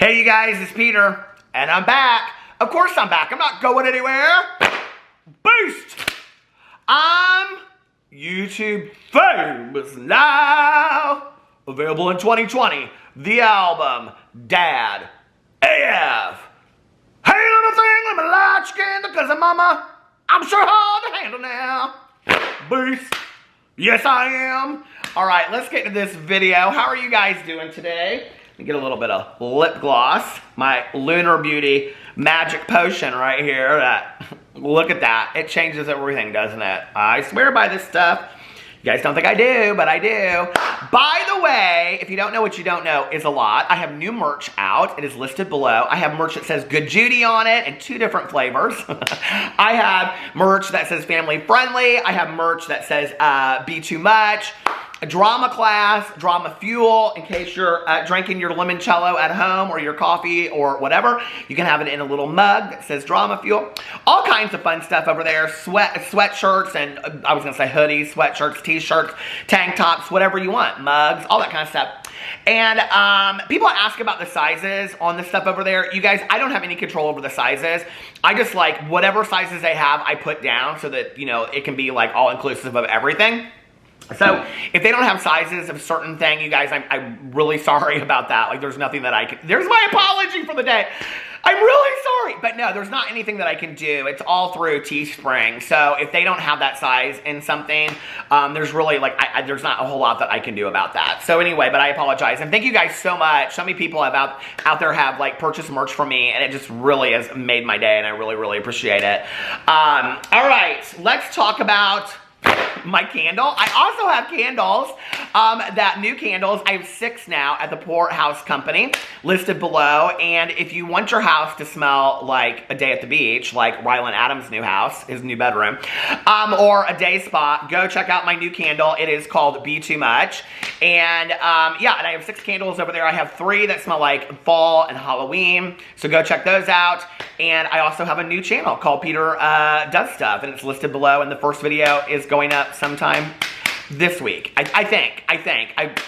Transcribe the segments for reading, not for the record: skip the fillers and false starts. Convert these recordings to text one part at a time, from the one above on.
Hey you guys, it's Peter, and I'm back. Of course I'm back. I'm not going anywhere. Boost! I'm YouTube famous now. Available in 2020. The album, Dad AF. Hey little thing, let me light your candle, cause mama, I'm sure hard to handle now. Boost. Yes I am. Alright, let's get into this video. How are you guys doing today? Let me get a little bit of lip gloss. My Lunar Beauty magic potion right here. Look at that. It changes everything, doesn't it? I swear by this stuff. You guys don't think I do, but I do. By the way, if you don't know what you don't know is a lot, I have new merch out. It is listed below. I have merch that says Good Judy on it in 2 different flavors. I have merch that says family friendly. I have merch that says Be Too Much. A drama class, drama fuel, in case you're drinking your limoncello at home or your coffee or whatever. You can have it in a little mug that says drama fuel. All kinds of fun stuff over there. Sweatshirts and I was going to say hoodies, sweatshirts, t-shirts, tank tops, whatever you want. Mugs, all that kind of stuff. And people ask about the sizes on the stuff over there. You guys, I don't have any control over the sizes. I just like whatever sizes they have, I put down so that, you know, it can be like all inclusive of everything. So, if they don't have sizes of a certain thing, you guys, I'm really sorry about that. Like, there's nothing that I can... There's my apology for the day. I'm really sorry. But no, there's not anything that I can do. It's all through Teespring. So, if they don't have that size in something, there's really, like, there's not a whole lot that I can do about that. So, anyway, but I apologize. And thank you guys so much. So many people have out there have, like, purchased merch from me, and it just really has made my day, and I really, really appreciate it. All right, let's talk about... my candle. I also have candles, that new candles. I have 6 now at the Poorhouse Company listed below. And if you want your house to smell like a day at the beach, like Rylan Adams' new house, his new bedroom, or a day spa, go check out my new candle. It is called Be Too Much. And yeah, and I have 6 candles over there. I have 3 that smell like fall and Halloween. So go check those out. And I also have a new channel called Peter Does Stuff, and it's listed below. And the first video is going up sometime this week. I think.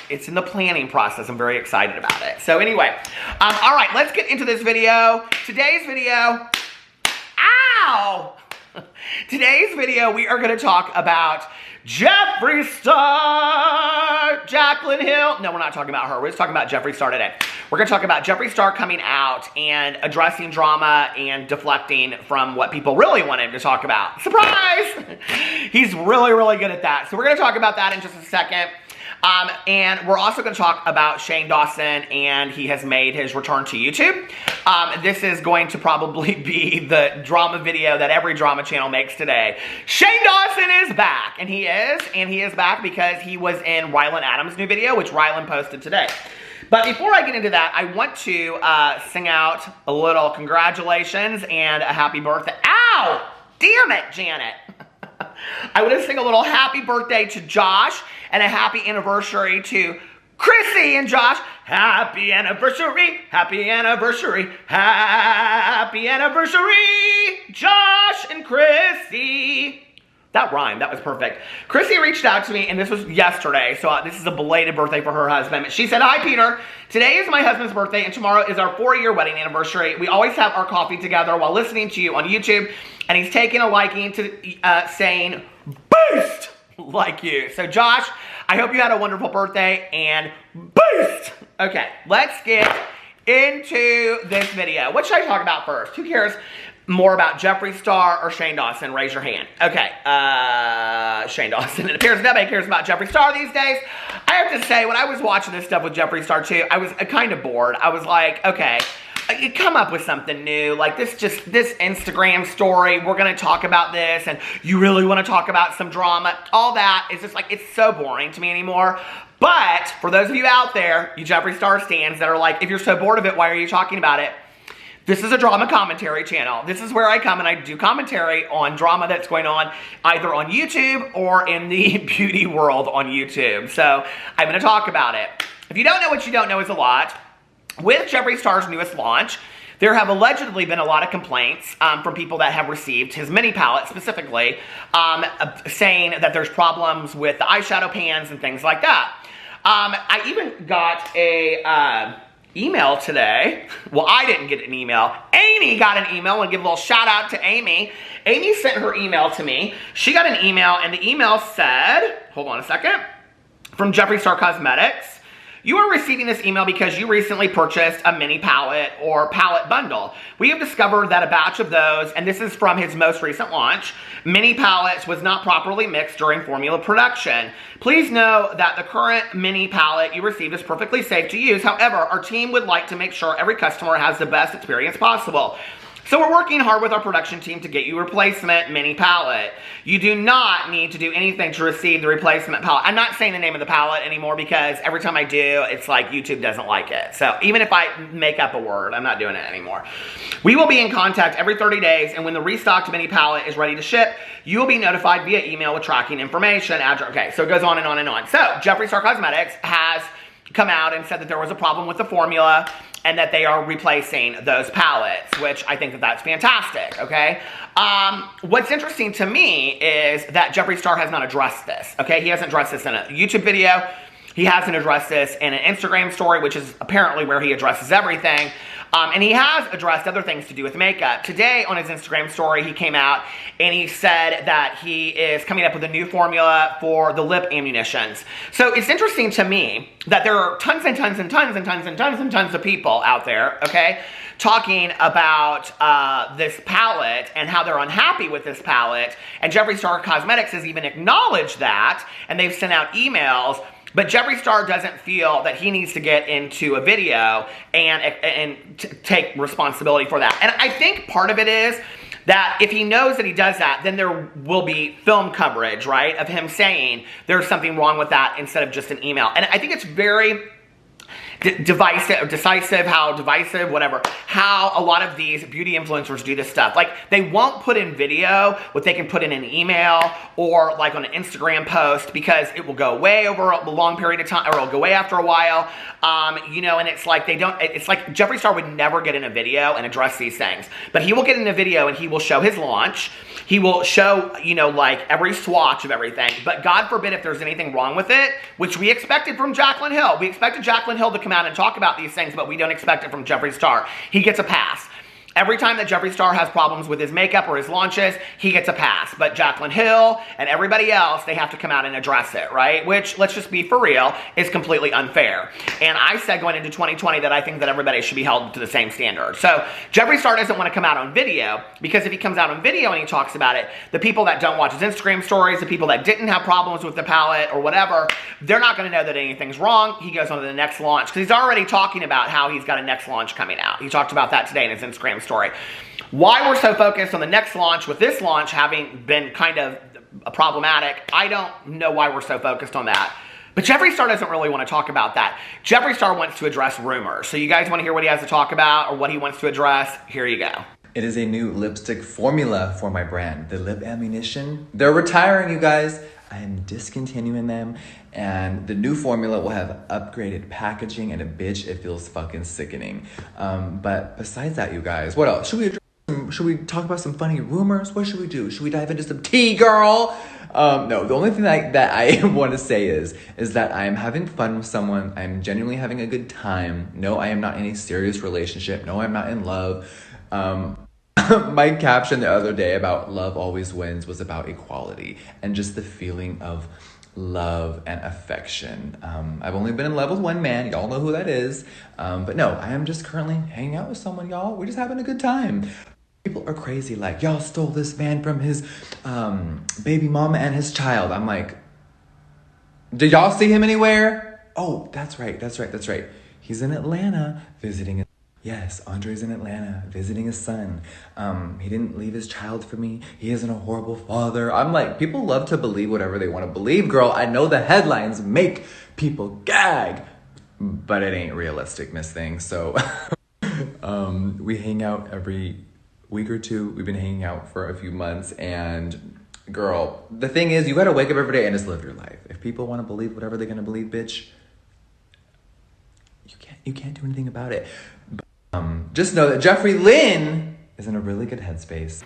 It's in the planning process. I'm very excited about it. So anyway, all right, let's get into this video. Today's video, ow! Today's video, we are going to talk about Jeffree Star, Jaclyn Hill. No, we're not talking about her. We're just talking about Jeffree Star today. We're going to talk about Jeffree Star coming out and addressing drama and deflecting from what people really want him to talk about. Surprise! He's really, really good at that. So we're going to talk about that in just a second. And we're also going to talk about Shane Dawson, and he has made his return to YouTube. This is going to probably be the drama video that every drama channel makes today. Shane Dawson is back, and he is back because he was in Rylan Adams' new video, which Rylan posted today. But before I get into that, I want to sing out a little congratulations and a happy birthday. Ow! Damn it, Janet. I want to sing a little happy birthday to Josh and a happy anniversary to Chrissy and Josh. Happy anniversary, happy anniversary, happy anniversary, Josh and Chrissy. That rhymed. That was perfect. Chrissy reached out to me, and this was yesterday, so this is a belated birthday for her husband. She said, "Hi, Peter. Today is my husband's birthday, and tomorrow is our 4-year wedding anniversary. We always have our coffee together while listening to you on YouTube, and he's taken a liking to saying, boost, like you." So, Josh, I hope you had a wonderful birthday, and boost! Okay, let's get into this video. What should I talk about first? Who cares more about Jeffree Star or Shane Dawson? Raise your hand. Okay, Shane Dawson. It appears nobody cares about Jeffree Star these days. I have to say, when I was watching this stuff with Jeffree Star too, I was kind of bored. I was like, okay, you come up with something new. Like this Instagram story, we're going to talk about this, and you really want to talk about some drama. All that is just like, it's so boring to me anymore. But for those of you out there, you Jeffree Star stans that are like, if you're so bored of it, why are you talking about it? This is a drama commentary channel. This is where I come and I do commentary on drama that's going on either on YouTube or in the beauty world on YouTube. So I'm going to talk about it. If you don't know what you don't know is a lot. With Jeffree Star's newest launch, there have allegedly been a lot of complaints from people that have received his mini palette specifically, saying that there's problems with the eyeshadow pans and things like that. I even got a email today. Well, I didn't get an email. Amy got an email. I'll give a little shout out to Amy. Amy sent her email to me. She got an email, and the email said, hold on a second, from Jeffree Star Cosmetics. You are receiving this email because you recently purchased a mini palette or palette bundle. We have discovered that a batch of those, and this is from his most recent launch, mini palettes was not properly mixed during formula production. Please know that the current mini palette you received is perfectly safe to use. However, our team would like to make sure every customer has the best experience possible. So we're working hard with our production team to get you a replacement mini palette. You do not need to do anything to receive the replacement palette. I'm not saying the name of the palette anymore because every time I do, it's like YouTube doesn't like it. So even if I make up a word, I'm not doing it anymore. We will be in contact every 30 days, and when the restocked mini palette is ready to ship, you will be notified via email with tracking information. Okay, so it goes on and on and on. So Jeffree Star Cosmetics has come out and said that there was a problem with the formula and that they are replacing those palettes, which I think that that's fantastic, okay? What's interesting to me is that Jeffree Star has not addressed this, okay? He hasn't addressed this in a YouTube video. He hasn't addressed this in an Instagram story, which is apparently where he addresses everything. And he has addressed other things to do with makeup. Today on his Instagram story, he came out and he said that he is coming up with a new formula for the lip ammunitions. So it's interesting to me that there are tons and tons and tons and tons and tons and tons of people out there, okay, talking about this palette and how they're unhappy with this palette. And Jeffree Star Cosmetics has even acknowledged that, and they've sent out emails. But Jeffree Star doesn't feel that he needs to get into a video and take responsibility for that. And I think part of it is that if he knows that he does that, then there will be film coverage, right, of him saying there's something wrong with that instead of just an email. And I think it's very decisive, how a lot of these beauty influencers do this stuff. Like, they won't put in video what they can put in an email or like on an Instagram post because it will go away over a long period of time, or it'll go away after a while. You know, and it's like it's like Jeffree Star would never get in a video and address these things. But he will get in a video and he will show his launch. He will show, you know, like every swatch of everything. But God forbid if there's anything wrong with it, which we expected from Jaclyn Hill. We expected Jaclyn Hill to come out and talk about these things, but we don't expect it from Jeffree Star. He gets a pass. Every time that Jeffree Star has problems with his makeup or his launches, he gets a pass. But Jaclyn Hill and everybody else, they have to come out and address it, right? Which, let's just be for real, is completely unfair. And I said going into 2020 that I think that everybody should be held to the same standard. So Jeffree Star doesn't want to come out on video, because if he comes out on video and he talks about it, the people that don't watch his Instagram stories, the people that didn't have problems with the palette or whatever, they're not going to know that anything's wrong. He goes on to the next launch, because he's already talking about how he's got a next launch coming out. He talked about that today in his Instagram story. Why we're so focused on the next launch, with this launch having been kind of problematic, I don't know why we're so focused on that. But Jeffree Star doesn't really want to talk about that. Jeffree Star wants to address rumors. So you guys want to hear what he has to talk about or what he wants to address? Here you go. It is a new lipstick formula for my brand, the Lip Ammunition. They're retiring, you guys. I am discontinuing them, and the new formula will have upgraded packaging, and a bitch, it feels fucking sickening. But besides that, you guys, what else? Should we talk about some funny rumors? What should we do? Should we dive into some tea, girl? No, the only thing that I want to say is that I am having fun with someone. I'm genuinely having a good time. No, I am not in a serious relationship. No, I'm not in love. My caption the other day about love always wins was about equality and just the feeling of love and affection. I've only been in love with one man. Y'all know who that is. But no, I am just currently hanging out with someone, y'all. We're just having a good time. People are crazy, like, y'all stole this man from his baby mama and his child. I'm like, did y'all see him anywhere? Oh, that's right. He's in Atlanta visiting. Yes, Andre's in Atlanta visiting his son. He didn't leave his child for me. He isn't a horrible father. I'm like, people love to believe whatever they want to believe, girl. I know the headlines make people gag, but it ain't realistic, Miss Thing. So we hang out every week or two. We've been hanging out for a few months, and girl, the thing is, you gotta wake up every day and just live your life. If people want to believe whatever they're gonna believe, bitch, you can't do anything about it. Just know that Jeffree Lynn is in a really good headspace.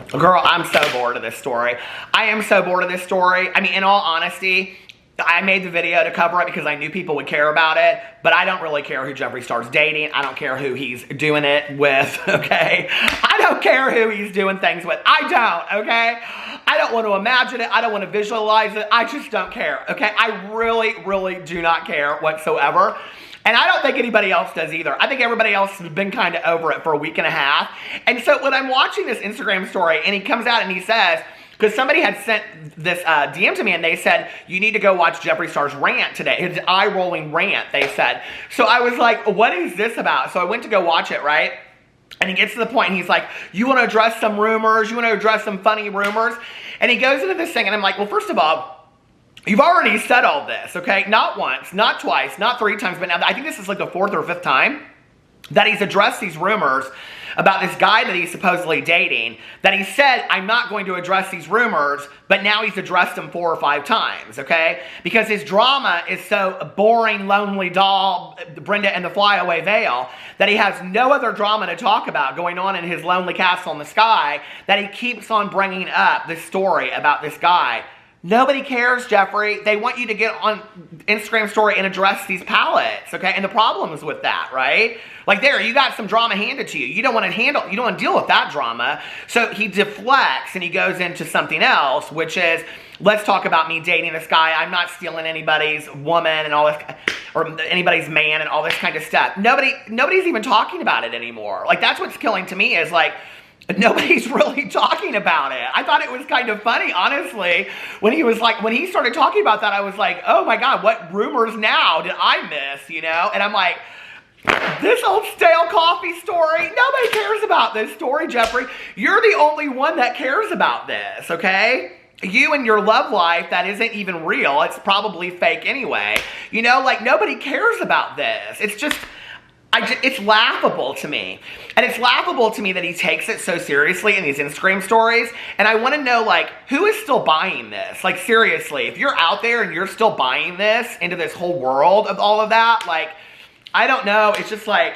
Girl, I'm so bored of this story. I am so bored of this story. I mean, in all honesty, I made the video to cover it because I knew people would care about it, but I don't really care who Jeffree Star's dating. I don't care who he's doing it with, okay? I don't care who he's doing things with. I don't, okay? I don't want to imagine it. I don't want to visualize it. I just don't care, okay? I really, really do not care whatsoever. And I don't think anybody else does either. I think everybody else has been kind of over it for a week and a half. And so when I'm watching this Instagram story and he comes out and he says, because somebody had sent this DM to me and they said, you need to go watch Jeffree Star's rant today. His eye-rolling rant, they said. So I was like, what is this about? So I went to go watch it, right? And he gets to the point and he's like, you want to address some rumors? You want to address some funny rumors? And he goes into this thing and I'm like, well, first of all, you've already said all this, okay? Not once, not twice, not 3 times, but now I think this is like the 4th or 5th time that he's addressed these rumors about this guy that he's supposedly dating, that he said, I'm not going to address these rumors, but now he's addressed them 4 or 5 times, okay? Because his drama is so boring, lonely doll, Brenda and the Flyaway Veil, that he has no other drama to talk about going on in his lonely castle in the sky, that he keeps on bringing up this story about this guy. Nobody cares, Jeffree. They want you to get on Instagram story and address these palettes, okay? And the problems with that, right? Like there, you got some drama handed to you. You don't want to deal with that drama. So he deflects and he goes into something else, which is, let's talk about me dating this guy. I'm not stealing anybody's woman and all this, or anybody's man and all this kind of stuff. Nobody's even talking about it anymore. Like that's what's killing to me is like, nobody's really talking about it. I thought it was kind of funny, honestly. When he started talking about that, I was like, oh my God, what rumors now did I miss, you know? And I'm like, this old stale coffee story, nobody cares about this story, Jeffree. You're the only one that cares about this, okay? You and your love life that isn't even real. It's probably fake anyway. You know, like nobody cares about this. It's just, it's laughable to me. And it's laughable to me that he takes it so seriously in these Instagram stories. And I want to know, like, who is still buying this? Like, seriously, if you're out there and you're still buying this into this whole world of all of that, like, I don't know. It's just like,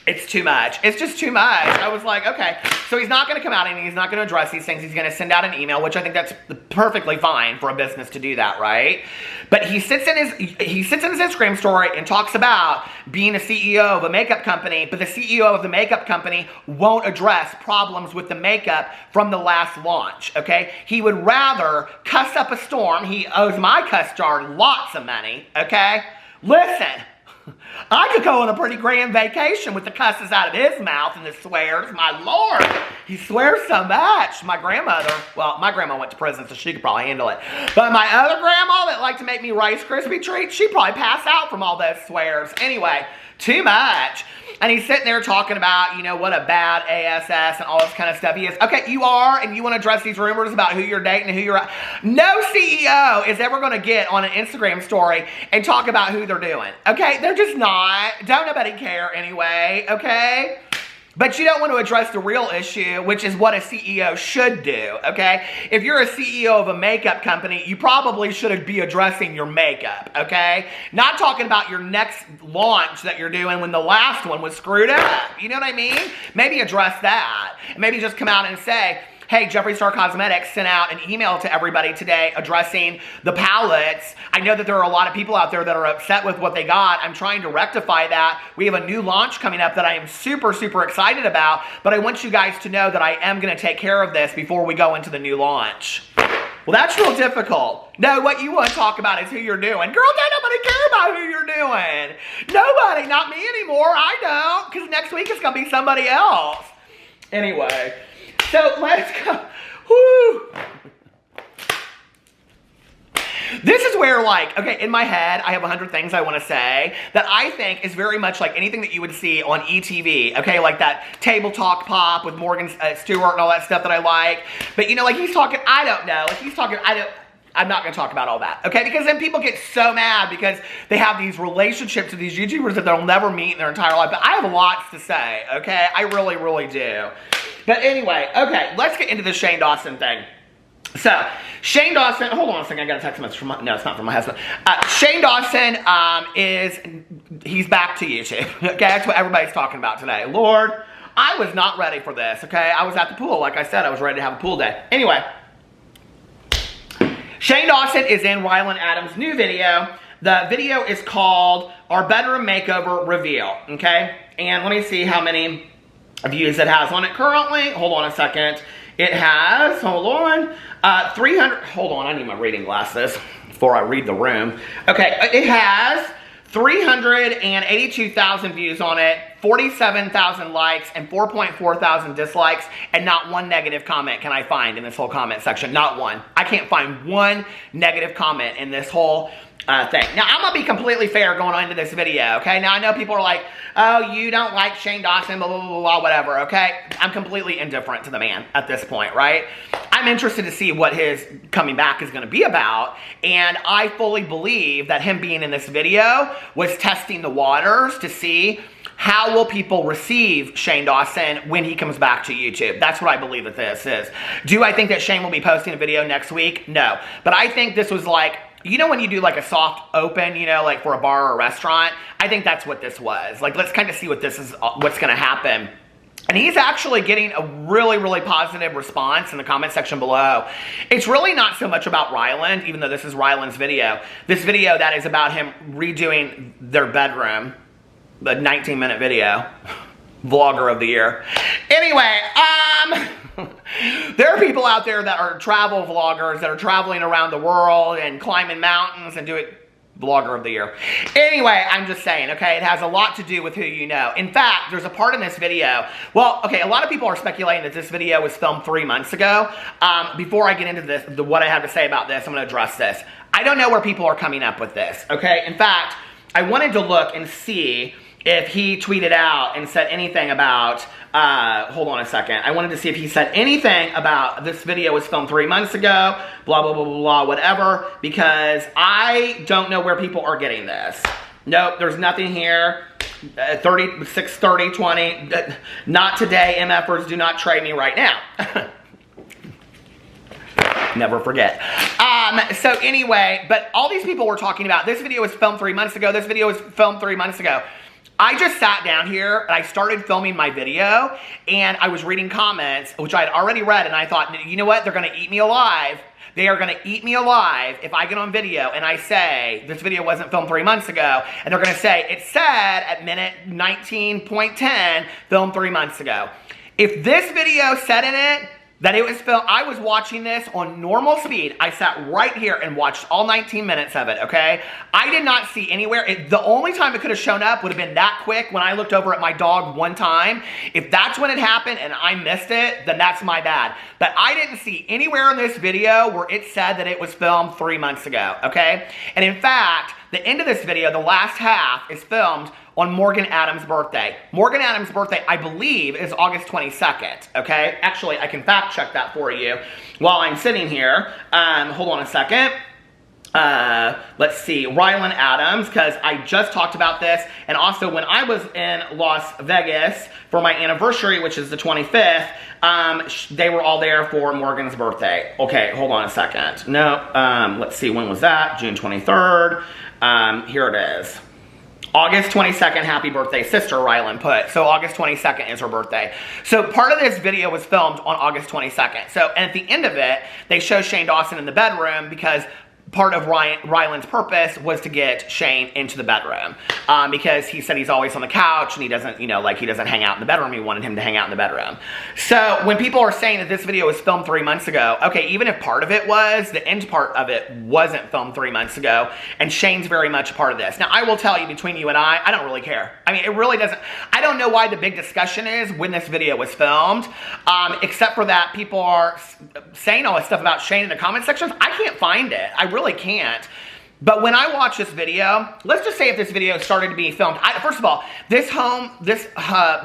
it's too much. It's just too much. I was like, okay. So he's not going to come out and he's not going to address these things. He's going to send out an email, which I think that's perfectly fine for a business to do that, right? But he sits in his Instagram story and talks about being a CEO of a makeup company, but the CEO of the makeup company won't address problems with the makeup from the last launch, okay? He would rather cuss up a storm. He owes my cuss jar lots of money, okay? Listen. I could go on a pretty grand vacation with the cusses out of his mouth and the swears. My Lord, he swears so much. My grandma went to prison, so she could probably handle it. But my other grandma that liked to make me Rice Krispie treats, she'd probably pass out from all those swears. Anyway, too much. And he's sitting there talking about, you know, what a bad ASS and all this kind of stuff he is. Okay, you are, and you want to address these rumors about who you're dating and who you're... No CEO is ever going to get on an Instagram story and talk about who they're doing. Okay, they're just not. Don't nobody care anyway, okay? But you don't want to address the real issue, which is what a CEO should do, okay? If you're a CEO of a makeup company, you probably should be addressing your makeup, okay? Not talking about your next launch that you're doing when the last one was screwed up. You know what I mean? Maybe address that. Maybe just come out and say, hey, Jeffree Star Cosmetics sent out an email to everybody today addressing the palettes. I know that there are a lot of people out there that are upset with what they got. I'm trying to rectify that. We have a new launch coming up that I am super, super excited about, but I want you guys to know that I am going to take care of this before we go into the new launch. Well, that's real difficult. No, what you want to talk about is who you're doing. Girl, don't nobody care about who you're doing. Nobody, not me anymore. I don't, because next week it's going to be somebody else. Anyway. So let's go. Woo. This is where, like, okay, in my head, I have 100 things I want to say that I think is very much like anything that you would see on ETV, okay? Like that Table Talk Pop with Morgan Stewart and all that stuff that I like. But, you know, like he's talking, I don't know. Like he's talking, I'm not going to talk about all that, okay? Because then people get so mad because they have these relationships with these YouTubers that they'll never meet in their entire life. But I have lots to say, okay? I really, really do. But anyway, okay, let's get into the Shane Dawson thing. So, Shane Dawson, hold on a second, I got a text message from no, it's not from my husband. Shane Dawson he's back to YouTube. Okay, that's what everybody's talking about today. Lord, I was not ready for this, okay? I was at the pool, like I said, I was ready to have a pool day. Anyway, Shane Dawson is in Rylan Adams' new video. The video is called Our Bedroom Makeover Reveal, okay? And let me see how many views it has on it currently. Hold on a second. It has, hold on, 300, hold on, I need my reading glasses before I read the room. Okay, it has 382,000 views on it, 47,000 likes, and 4.4 thousand dislikes, and not one negative comment can I find in this whole comment section. Not one. I can't find one negative comment in this whole thing. Now, I'm going to be completely fair going into this video, okay? Now, I know people are like, oh, you don't like Shane Dawson, blah, blah, blah, blah, whatever, okay? I'm completely indifferent to the man at this point, right? I'm interested to see what his coming back is going to be about, and I fully believe that him being in this video was testing the waters to see how will people receive Shane Dawson when he comes back to YouTube. That's what I believe that this is. Do I think that Shane will be posting a video next week? No. But I think this was like, you know when you do like a soft open, you know, like for a bar or a restaurant? I think that's what this was. Like, let's kind of see what this is, what's going to happen. And he's actually getting a really, really positive response in the comment section below. It's really not so much about Ryland, even though this is Ryland's video. This video that is about him redoing their bedroom, the 19-minute video. Vlogger of the year. Anyway, there are people out there that are travel vloggers that are traveling around the world and climbing mountains and doing vlogger of the year. Anyway, I'm just saying, okay, it has a lot to do with who you know. In fact, there's a part in this video, well, okay, a lot of people are speculating that this video was filmed 3 months ago. Before I get into this, what I have to say about this, I'm going to address this. I don't know where people are coming up with this, okay? In fact, I wanted to look and see if he tweeted out and said anything about, hold on a second. I wanted to see if he said anything about this video was filmed 3 months ago, blah, blah, blah, blah, blah, whatever, because I don't know where people are getting this. Nope, there's nothing here. 36, 30, 20. Not today, MFers, do not trade me right now. Never forget. So anyway, but all these people were talking about, this video was filmed 3 months ago, this video was filmed 3 months ago. I just sat down here and I started filming my video and I was reading comments, which I had already read, and I thought, you know what? They're going to eat me alive. They are going to eat me alive if I get on video and I say this video wasn't filmed 3 months ago, and they're going to say it said at minute 19.10 filmed 3 months ago. If this video said in it that it was filmed, I was watching this on normal speed. I sat right here and watched all 19 minutes of it, okay? I did not see anywhere. The only time it could have shown up would have been that quick when I looked over at my dog one time. If that's when it happened and I missed it, then that's my bad. But I didn't see anywhere in this video where it said that it was filmed 3 months ago, okay? And in fact, the end of this video, the last half, is filmed on Morgan Adams' birthday. Morgan Adams' birthday, I believe, is August 22nd, okay? Actually, I can fact check that for you while I'm sitting here. Hold on a second. Let's see, Rylan Adams, because I just talked about this, and also when I was in Las Vegas for my anniversary, which is the 25th, they were all there for Morgan's birthday. Okay, hold on a second. No, let's see, when was that? June 23rd. Here it is. August 22nd, happy birthday, sister, Rylan put. So August 22nd is her birthday. So part of this video was filmed on August 22nd. So, and at the end of it, they show Shane Dawson in the bedroom because part of Rylan's purpose was to get Shane into the bedroom because he said he's always on the couch and he doesn't, you know, like he doesn't hang out in the bedroom. He wanted him to hang out in the bedroom. So when people are saying that this video was filmed 3 months ago, okay, even if part of it was, the end part of it wasn't filmed 3 months ago, and Shane's very much a part of this. Now, I will tell you, between you and I don't really care. I mean, it really doesn't, I don't know why the big discussion is when this video was filmed, except for that people are saying all this stuff about Shane in the comment sections. I can't find it. I really can't. But when I watch this video, let's just say if this video started to be filmed, first of all, this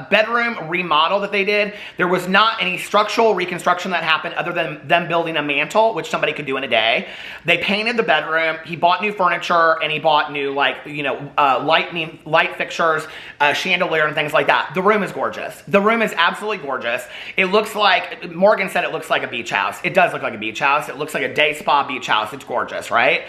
bedroom remodel that they did, there was not any structural reconstruction that happened other than them building a mantle, which somebody could do in a day. They painted the bedroom, he bought new furniture, and he bought new, like, you know, light fixtures, chandelier, and things like that. The room is gorgeous. The room is absolutely gorgeous. It looks like, Morgan said it looks like a beach house. It does look like a beach house. It looks like a day spa beach house. It's gorgeous, right?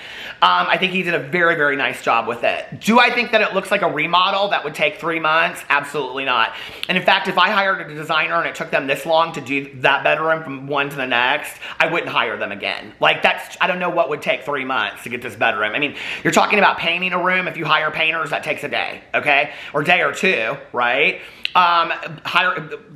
I think he did a very, very nice job with it. Do I think that it looks like a remodel that would take 3 months? Absolutely not. And in fact, if I hired a designer and it took them this long to do that bedroom from one to the next, I wouldn't hire them again. Like that's, I don't know what would take 3 months to get this bedroom. I mean, you're talking about painting a room. If you hire painters, that takes a day, okay? Or a day or two, right?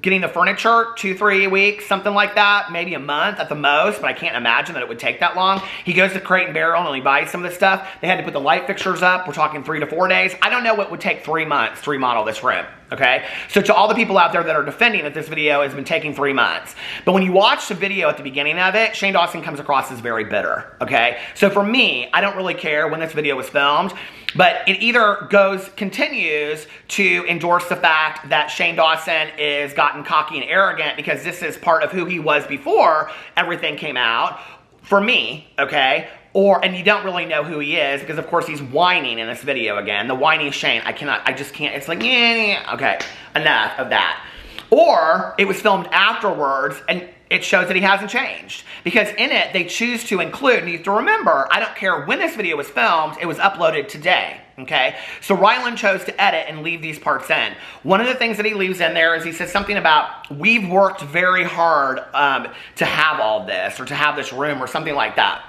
Getting the furniture, 2-3 weeks, something like that, maybe a month at the most, but I can't imagine that it would take that long. He goes to Crate and Barrel and he buys some of the stuff. They had to put the light fixtures up. We're talking 3 to 4 days. I don't know what would take 3 months to remodel this room, okay? So to all the people out there that are defending that this video has been taking 3 months, but when you watch the video at the beginning of it, Shane Dawson comes across as very bitter, okay? So for me, I don't really care when this video was filmed, but it either continues to endorse the fact that Shane Dawson is gotten cocky and arrogant because this is part of who he was before everything came out, for me, okay? And you don't really know who he is because of course he's whining in this video again. The whiny Shane, I just can't, it's like, yeah, okay, enough of that. Or it was filmed afterwards and it shows that he hasn't changed. Because in it, they choose to include, and you have to remember, I don't care when this video was filmed, it was uploaded today, okay? So Rylan chose to edit and leave these parts in. One of the things that he leaves in there is he says something about, we've worked very hard to have all this, or to have this room, or something like that.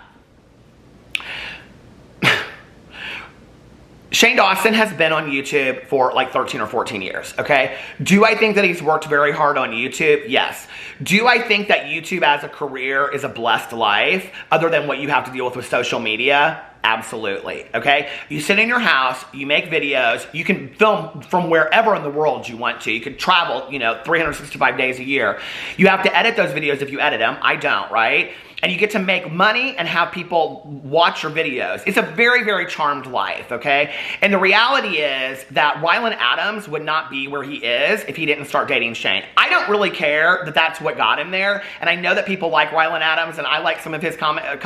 Shane Dawson has been on YouTube for like 13 or 14 years, okay? Do I think that he's worked very hard on YouTube? Yes. Do I think that YouTube as a career is a blessed life, other than what you have to deal with social media? Absolutely, okay? You sit in your house, you make videos, you can film from wherever in the world you want to. You can travel, 365 days a year. You have to edit those videos if you edit them. I don't, right? And you get to make money and have people watch your videos. It's a very, very charmed life, okay? And the reality is that Rylan Adams would not be where he is if he didn't start dating Shane. I don't really care that that's what got him there. And I know that people like Rylan Adams, and I like some of his content,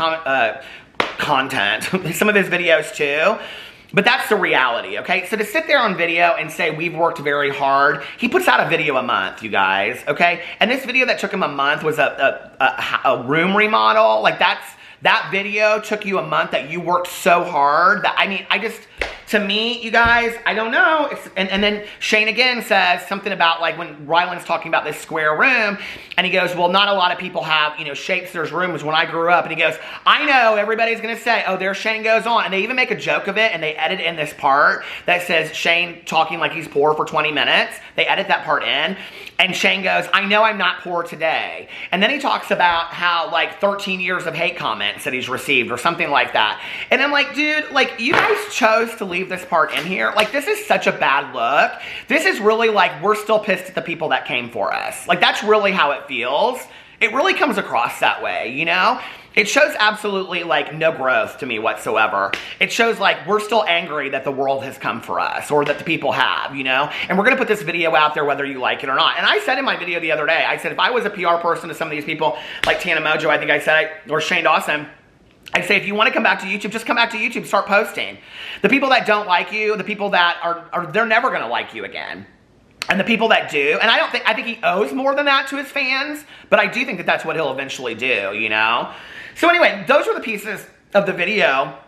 some of his videos too. But that's the reality, okay? So to sit there on video and say we've worked very hard, he puts out a video a month, you guys, okay? And this video that took him a month was a room remodel. Like that video took you a month that you worked so hard that, I mean, to me, you guys, I don't know. And then Shane again says something about like when Rylan's talking about this square room and he goes, well, not a lot of people have, shapes. There's rooms when I grew up. And he goes, I know everybody's going to say, oh, there Shane goes on. And they even make a joke of it and they edit in this part that says Shane talking like he's poor for 20 minutes. They edit that part in. And Shane goes, I know I'm not poor today. And then he talks about how like 13 years of hate comments that he's received or something like that. And I'm like, dude, like you guys chose to leave this part in here. Like this is such a bad look. This is really like we're still pissed at the people that came for us. Like that's really how it feels. It really comes across that way, It shows absolutely like no growth to me whatsoever. It shows like we're still angry that the world has come for us or that the people have, And we're going to put this video out there whether you like it or not. And I said in my video the other day, I said if I was a PR person to some of these people like Tana Mojo, I think I said, or Shane Dawson, I'd say if you want to come back to YouTube, just come back to YouTube, start posting. The people that don't like you, the people that are they're never going to like you again. And the people that do, and I think he owes more than that to his fans, but I do think that that's what he'll eventually do, So anyway, those are the pieces of the video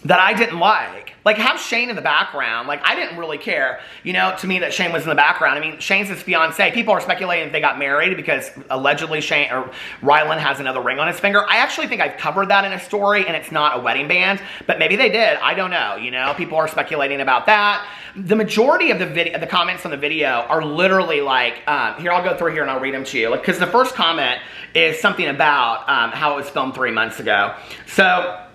that I didn't like. Like, have Shane in the background. Like, I didn't really care, to me that Shane was in the background. I mean, Shane's his fiance. People are speculating if they got married because allegedly Shane or Rylan has another ring on his finger. I actually think I've covered that in a story and it's not a wedding band, but maybe they did. I don't know, People are speculating about that. The majority of the comments on the video are literally like, here, I'll go through here and I'll read them to you. Because the first comment is something about how it was filmed 3 months ago. So,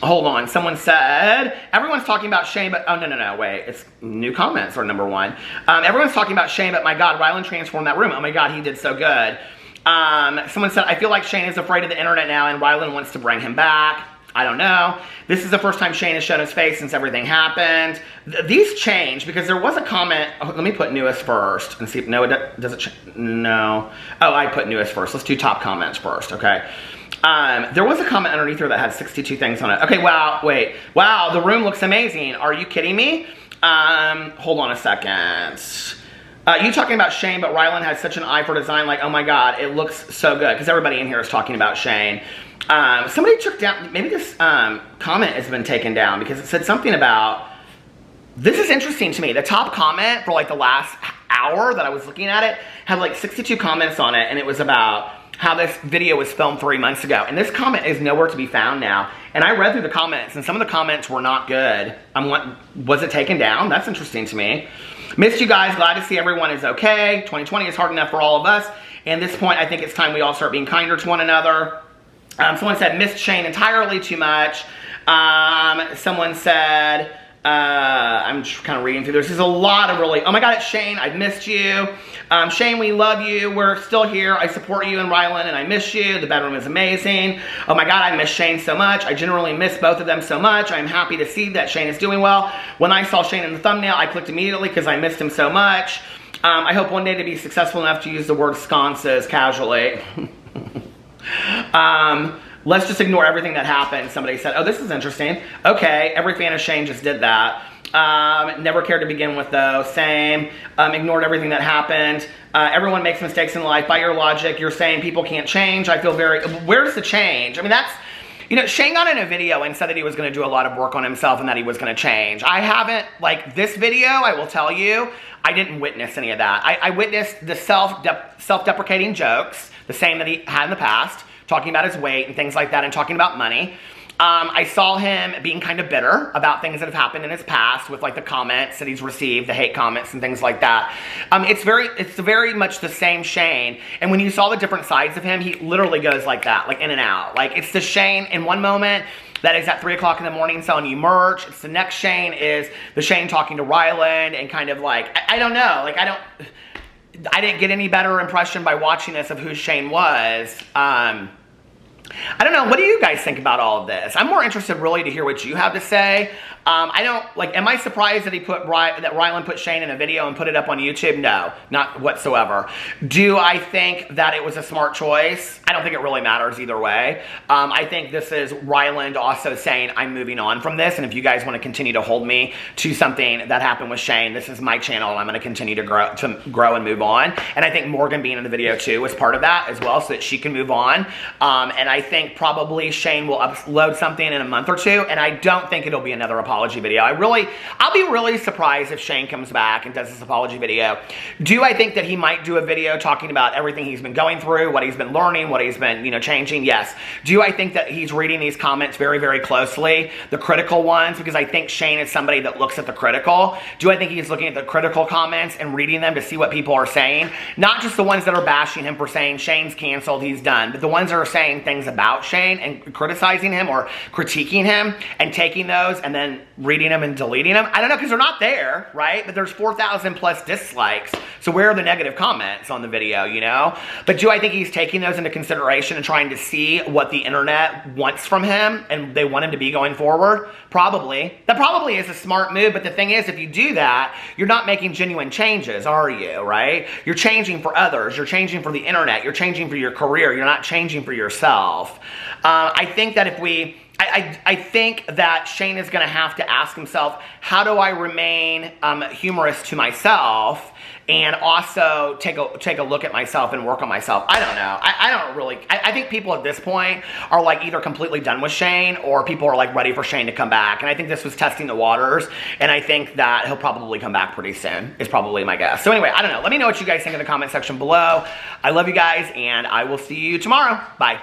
hold on. Someone said, everyone's talking about Shane, but, oh, no, wait. It's new comments are number one. Everyone's talking about Shane, but my God, Rylan transformed that room. Oh my God, he did so good. Someone said, I feel like Shane is afraid of the internet now and Rylan wants to bring him back. I don't know. This is the first time Shane has shown his face since everything happened. These change because there was a comment. Oh, let me put newest first and see if, no, does it change? No. Oh, I put newest first. Let's do top comments first, okay? There was a comment underneath here that had 62 things on it. Okay, wow, wait. Wow, the room looks amazing. Are you kidding me? Hold on a second. You talking about Shane, but Rylan has such an eye for design. Like, oh my God, it looks so good. Because everybody in here is talking about Shane. Somebody took down, maybe this comment has been taken down because it said something about, this is interesting to me. The top comment for like the last hour that I was looking at it had like 62 comments on it, and it was about how this video was filmed 3 months ago. And this comment is nowhere to be found now. And I read through the comments, and some of the comments were not good. Was it taken down? That's interesting to me. Missed you guys. Glad to see everyone is okay. 2020 is hard enough for all of us. And at this point, I think it's time we all start being kinder to one another. Someone said, missed Shane entirely too much. Someone said, I'm just kind of reading through. There's a lot of really, oh my God, it's Shane, I've missed you. Shane, we love you. We're still here. I support you and Rylan, and I miss you. The bedroom is amazing. Oh my God, I miss Shane so much. I generally miss both of them so much. I'm happy to see that Shane is doing well. When I saw Shane in the thumbnail, I clicked immediately because I missed him so much. I hope one day to be successful enough to use the word sconces casually. Let's just ignore everything that happened. Somebody said, oh, this is interesting. Okay, every fan of Shane just did that. Never cared to begin with though, same. Ignored everything that happened. Everyone makes mistakes in life. By your logic, you're saying people can't change. I feel very, where's the change? I mean, that's, you know, Shane got in a video and said that he was going to do a lot of work on himself and that he was going to change. I haven't, like this video, I will tell you, I didn't witness any of that. I witnessed the self-deprecating jokes, the same that he had in the past, talking about his weight and things like that and talking about money. I saw him being kind of bitter about things that have happened in his past with like the comments that he's received, the hate comments and things like that. It's very much the same Shane. And when you saw the different sides of him, he literally goes like that, like in and out. Like it's the Shane in one moment that is at 3 o'clock in the morning selling you merch. It's the next Shane is the Shane talking to Ryland and kind of like, I don't know, like I didn't get any better impression by watching this of who Shane was. I don't know, what do you guys think about all of this? I'm more interested really to hear what you have to say. I don't, like, am I surprised that that Rylan put Shane in a video and put it up on YouTube? No, not whatsoever. Do I think that it was a smart choice? I don't think it really matters either way. I think this is Ryland also saying, I'm moving on from this, and if you guys want to continue to hold me to something that happened with Shane, this is my channel, and I'm going to continue to grow and move on. And I think Morgan being in the video too was part of that as well, so that she can move on. And I think probably Shane will upload something in a month or two, and I don't think it'll be another apology video. I'll be really surprised if Shane comes back and does this apology video. Do I think that he might do a video talking about everything he's been going through, what he's been learning, what he's been, you know, changing? Yes. Do I think that he's reading these comments very, very closely, the critical ones, because I think Shane is somebody that looks at the critical. Do I think he's looking at the critical comments and reading them to see what people are saying? Not just the ones that are bashing him for saying Shane's canceled, he's done, but the ones that are saying things about Shane and criticizing him or critiquing him and taking those and then reading them and deleting them. I don't know, because they're not there, right? But there's 4,000 plus dislikes. So where are the negative comments on the video, you know? But do I think he's taking those into consideration and trying to see what the internet wants from him and they want him to be going forward? Probably. That probably is a smart move, but the thing is, if you do that, you're not making genuine changes, are you, right? You're changing for others. You're changing for the internet. You're changing for your career. You're not changing for yourself. I think that I think that Shane is going to have to ask himself, how do I remain humorous to myself and also take a look at myself and work on myself? I don't know. I don't really, I think people at this point are like either completely done with Shane or people are like ready for Shane to come back. And I think this was testing the waters, and I think that he'll probably come back pretty soon is probably my guess. So anyway, I don't know. Let me know what you guys think in the comment section below. I love you guys, and I will see you tomorrow. Bye.